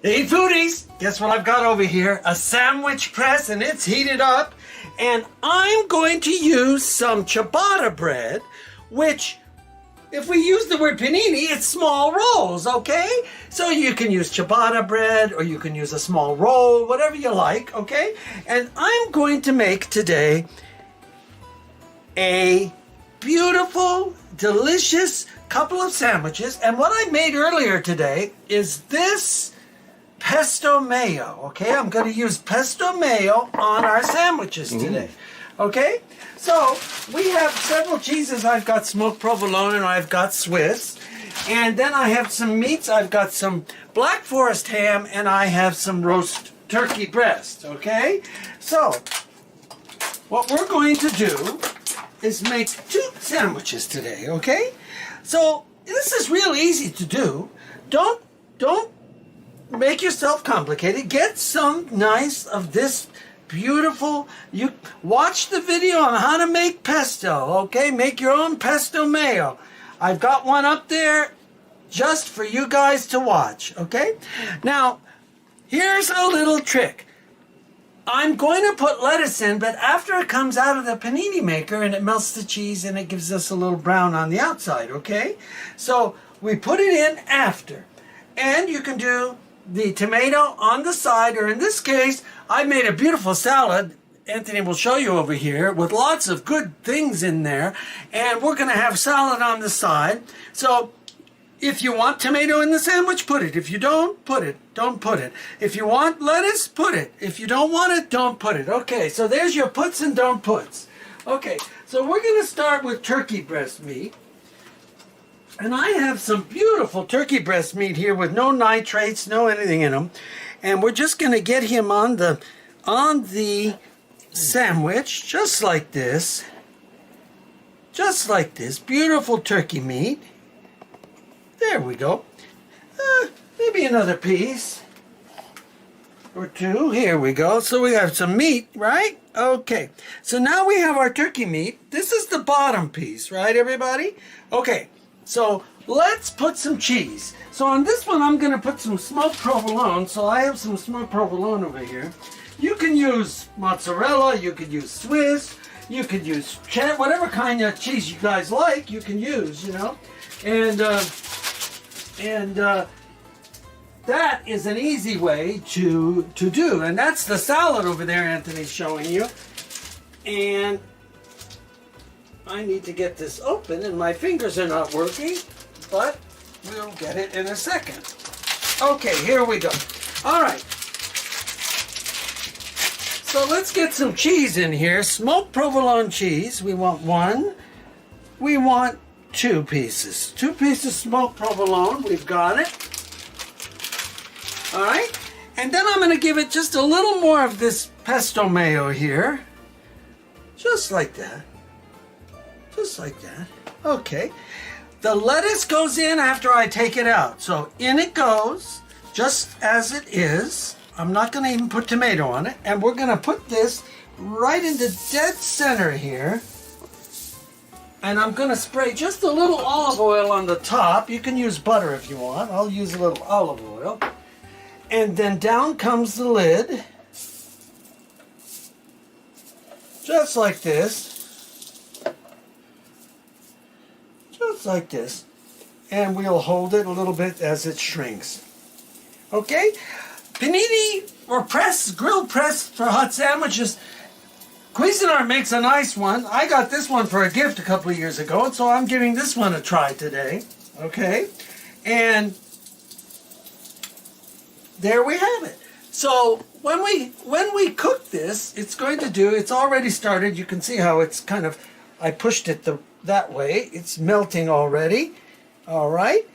Hey foodies, guess what I've got over here? A sandwich press, and it's heated up. And I'm going to use some ciabatta bread, which, if we use the word panini, it's small rolls, okay? So you can use ciabatta bread, or you can use a small roll, whatever you like, okay? And I'm going to make today a beautiful, delicious couple of sandwiches. And what I made earlier today is this pesto mayo, okay? I'm going to use pesto mayo on our sandwiches today, okay? So we have several cheeses. I've got smoked provolone and I've got Swiss. And then I have some meats. I've got some Black Forest ham and I have some roast turkey breast, okay? So what we're going to do is make 2 sandwiches today, okay? So this is real easy to do. Don't make yourself complicated. Get some nice of this beautiful, you watch the video on how to make pesto, okay? Make your own pesto mayo. I've got one up there just for you guys to watch, okay? Now, here's a little trick. I'm going to put lettuce in, but after it comes out of the panini maker and it melts the cheese and it gives us a little brown on the outside, okay? So we put it in after. And you can do the tomato on the side, or in this case, I made a beautiful salad. Anthony will show you over here with lots of good things in there. And we're going to have salad on the side. So if you want tomato in the sandwich, put it. If you don't, put it. Don't put it. If you want lettuce, put it. If you don't want it, don't put it. Okay, so there's your puts and don't puts. Okay, so we're going to start with turkey breast meat. And I have some beautiful turkey breast meat here with no nitrates, no anything in them. And we're just going to get him on the sandwich, just like this. Just like this. Beautiful turkey meat. There we go. Maybe another piece or 2. Here we go. So we have some meat, right? Okay. So now we have our turkey meat. This is the bottom piece, right, everybody? Okay. So let's put some cheese. So on this one, I'm going to put some smoked provolone. So I have some smoked provolone over here. You can use mozzarella. You could use Swiss. You could use cheddar, whatever kind of cheese you guys like, you can use, you know. And that is an easy way to do. And that's the salad over there Anthony's showing you. And I need to get this open, and my fingers are not working, but we'll get it in a second. Okay, here we go. All right. So let's get some cheese in here. Smoked provolone cheese. We want 1. We want 2 pieces. 2 pieces smoked provolone. We've got it. All right. And then I'm going to give it just a little more of this pesto mayo here. Just like that. Just like that. Okay. The lettuce goes in after I take it out. So in it goes, just as it is. I'm not going to even put tomato on it. And we're going to put this right in the dead center here. And I'm going to spray just a little olive oil on the top. You can use butter if you want. I'll use a little olive oil. And then down comes the lid. Just like this. Just like this. And we'll hold it a little bit as it shrinks. Okay? Panini or press, grill press for hot sandwiches. Cuisinart makes a nice one. I got this one for a gift a couple of years ago, and so I'm giving this one a try today. Okay? And there we have it. So when we cook this, it's already started. You can see how it's kind of, I pushed it that way. It's melting already. All right.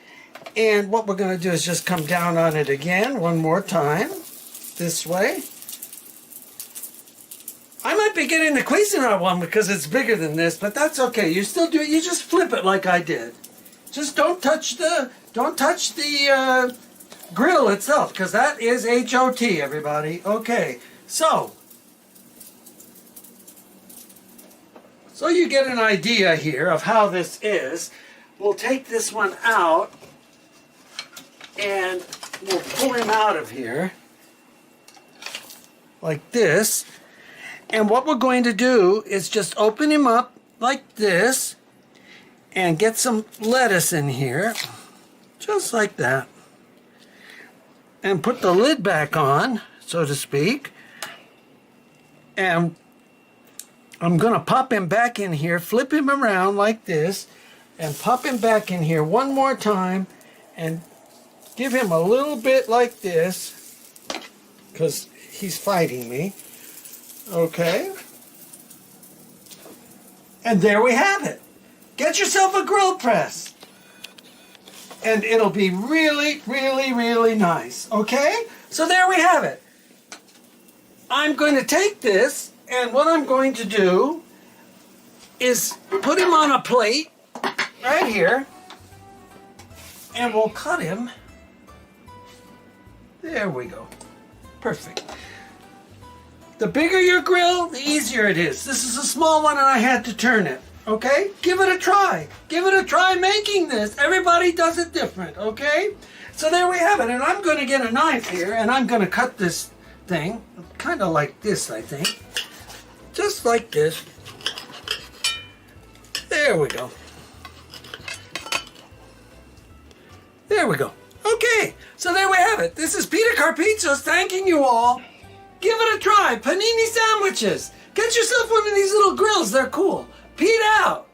And what we're going to do is just come down on it again one more time. This way. I might be getting the Cuisinart one because it's bigger than this, but that's okay. You still do it. You just flip it like I did. Just don't touch the grill itself, because that is H-O-T, everybody. Okay, so you get an idea here of how this is. We'll take this one out, and we'll pull him out of here like this. And what we're going to do is just open him up like this and get some lettuce in here, just like that. And put the lid back on, so to speak. And I'm going to pop him back in here, flip him around like this, and pop him back in here one more time and give him a little bit like this, because he's fighting me. Okay. And there we have it. Get yourself a grill press. And it'll be really, really, really nice. Okay? So there we have it. I'm going to take this, and what I'm going to do is put him on a plate right here. And we'll cut him. There we go. Perfect. The bigger your grill, the easier it is. This is a small one and I had to turn it. Okay? Give it a try. Give it a try making this. Everybody does it different. Okay? So there we have it. And I'm going to get a knife here and I'm going to cut this thing. Kind of like this, I think. Just like this. There we go. There we go. Okay, so there we have it. This is Peter Carpizzos thanking you all. Give it a try. Panini sandwiches. Get yourself one of these little grills. They're cool. Pete out.